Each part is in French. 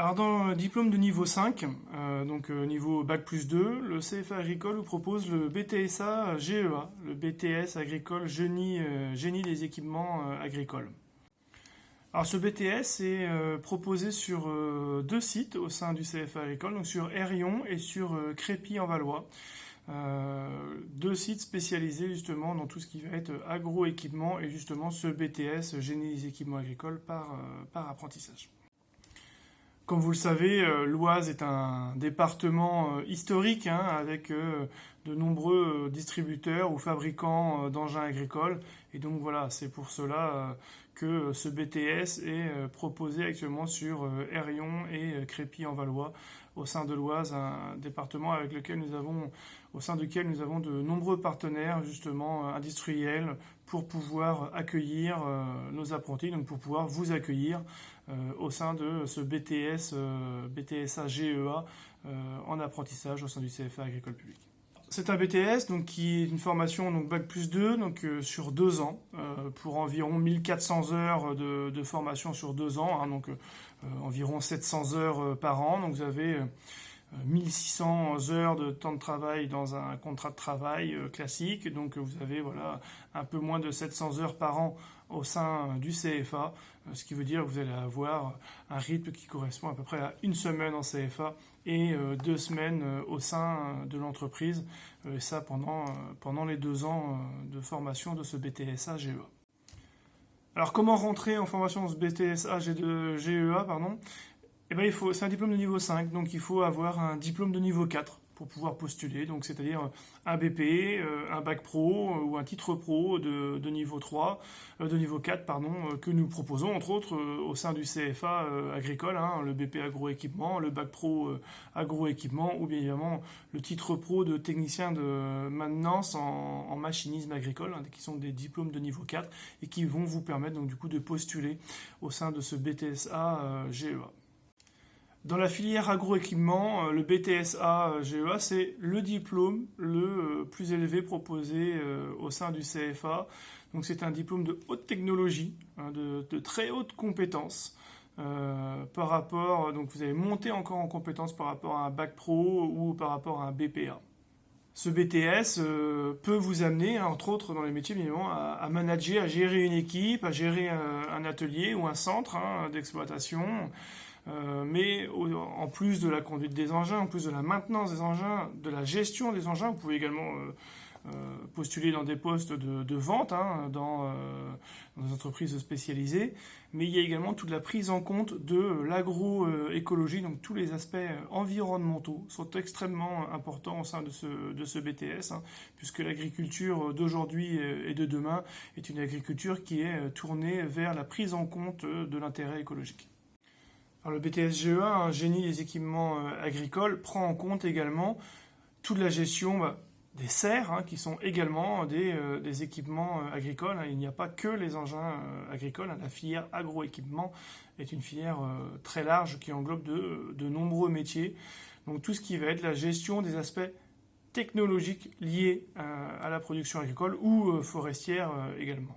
Alors dans le diplôme de niveau 5, niveau Bac+2, le CFA agricole vous propose le BTSA GEA, le BTS agricole génie des équipements agricoles. Alors ce BTS est proposé sur deux sites au sein du CFA agricole, donc sur Herrion et sur Crépy-en-Valois. Deux sites spécialisés justement dans tout ce qui va être agroéquipement et justement ce BTS génie des équipements agricoles par apprentissage. Comme vous le savez, l'Oise est un département historique avec de nombreux distributeurs ou fabricants d'engins agricoles. Et donc voilà, c'est pour cela que ce BTS est proposé actuellement sur Herrion et Crépy-en-Valois au sein de l'Oise, un département au sein duquel nous avons de nombreux partenaires justement industriels pour pouvoir accueillir nos apprentis, donc pour pouvoir vous accueillir au sein de ce BTSA GEA en apprentissage au sein du CFA agricole public. C'est un BTS qui est une formation Bac+2 sur 2 ans pour environ 1400 heures de formation sur 2 ans, environ 700 heures par an. Donc vous avez 1600 heures de temps de travail dans un contrat de travail classique. Donc vous avez un peu moins de 700 heures par an au sein du CFA, ce qui veut dire que vous allez avoir un rythme qui correspond à peu près à 1 semaine en CFA et 2 semaines au sein de l'entreprise, et ça pendant les 2 ans de formation de ce BTSA GEA. Alors comment rentrer en formation dans ce BTSA GEA c'est un diplôme de niveau 5, donc il faut avoir un diplôme de niveau 4 pour pouvoir postuler, donc c'est-à-dire un BP, un bac pro ou un titre pro de niveau 3, de niveau 4, que nous proposons entre autres au sein du CFA agricole, le BP agroéquipement, le bac pro agroéquipement ou bien évidemment le titre pro de technicien de maintenance en machinisme agricole, qui sont des diplômes de niveau 4 et qui vont vous permettre de postuler au sein de ce BTSA GEA. Dans la filière agroéquipement, le BTSA GEA, c'est le diplôme le plus élevé proposé au sein du CFA. Donc c'est un diplôme de haute technologie, de très haute compétence. Par rapport, donc vous allez monter encore en compétence par rapport à un bac pro ou par rapport à un BPA. Ce BTS peut vous amener, entre autres dans les métiers, bien évidemment, à manager, à gérer une équipe, à gérer un atelier ou un centre d'exploitation. Mais en plus de la conduite des engins, en plus de la maintenance des engins, de la gestion des engins, vous pouvez également postuler dans des postes de vente dans des entreprises spécialisées. Mais il y a également toute la prise en compte de l'agroécologie, donc tous les aspects environnementaux sont extrêmement importants au sein de ce BTS, puisque l'agriculture d'aujourd'hui et de demain est une agriculture qui est tournée vers la prise en compte de l'intérêt écologique. Alors, le BTS GEA, un génie des équipements agricoles, prend en compte également toute la gestion des serres, qui sont également des équipements agricoles. Il n'y a pas que les engins agricoles. La filière agroéquipement est une filière très large qui englobe de nombreux métiers. Donc tout ce qui va être la gestion des aspects technologiques liés à la production agricole ou forestière également.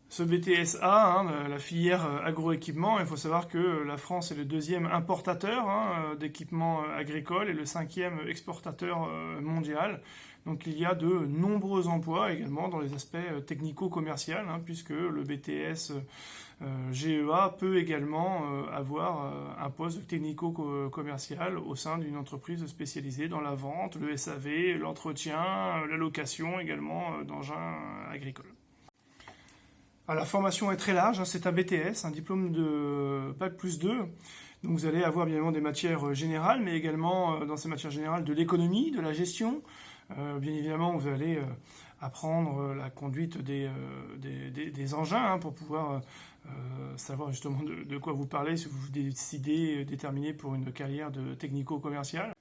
Ce BTSA, la filière agroéquipement, il faut savoir que la France est le 2e importateur d'équipements agricoles et le 5e exportateur mondial. Donc il y a de nombreux emplois également dans les aspects technico-commerciaux, puisque le BTS GEA peut également avoir un poste technico-commercial au sein d'une entreprise spécialisée dans la vente, le SAV, l'entretien, la location également d'engins agricoles. Alors, la formation est très large, c'est un BTS, un diplôme de Bac+2. Donc vous allez avoir bien évidemment des matières générales, mais également dans ces matières générales de l'économie, de la gestion. Bien évidemment, vous allez apprendre la conduite des engins pour pouvoir savoir justement de quoi vous parlez si vous déterminer pour une carrière de technico-commercial.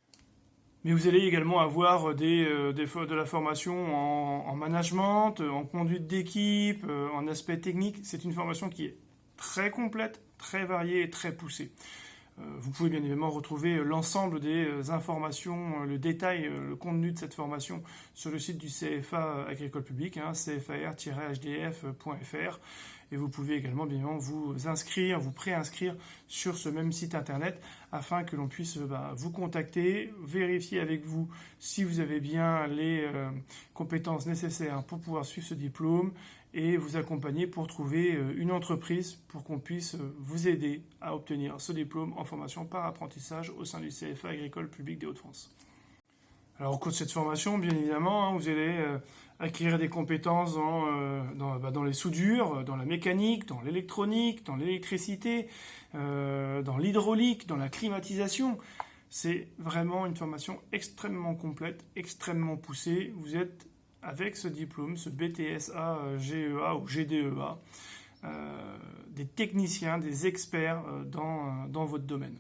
Mais vous allez également avoir de la formation en management, en conduite d'équipe, en aspect technique. C'est une formation qui est très complète, très variée et très poussée. Vous pouvez bien évidemment retrouver l'ensemble des informations, le détail, le contenu de cette formation sur le site du CFA Agricole Public, cfar-hdf.fr. Et vous pouvez également bien évidemment vous inscrire, vous préinscrire sur ce même site internet afin que l'on puisse vous contacter, vérifier avec vous si vous avez bien les compétences nécessaires pour pouvoir suivre ce diplôme et vous accompagner pour trouver une entreprise pour qu'on puisse vous aider à obtenir ce diplôme en formation par apprentissage au sein du CFA Agricole Public des Hauts-de-France. Alors au cours de cette formation, bien évidemment, vous allez acquérir des compétences dans les soudures, dans la mécanique, dans l'électronique, dans l'électricité, dans l'hydraulique, dans la climatisation. C'est vraiment une formation extrêmement complète, extrêmement poussée. Vous êtes, avec ce diplôme, ce BTSA, GEA ou GDEA, des techniciens, des experts dans votre domaine.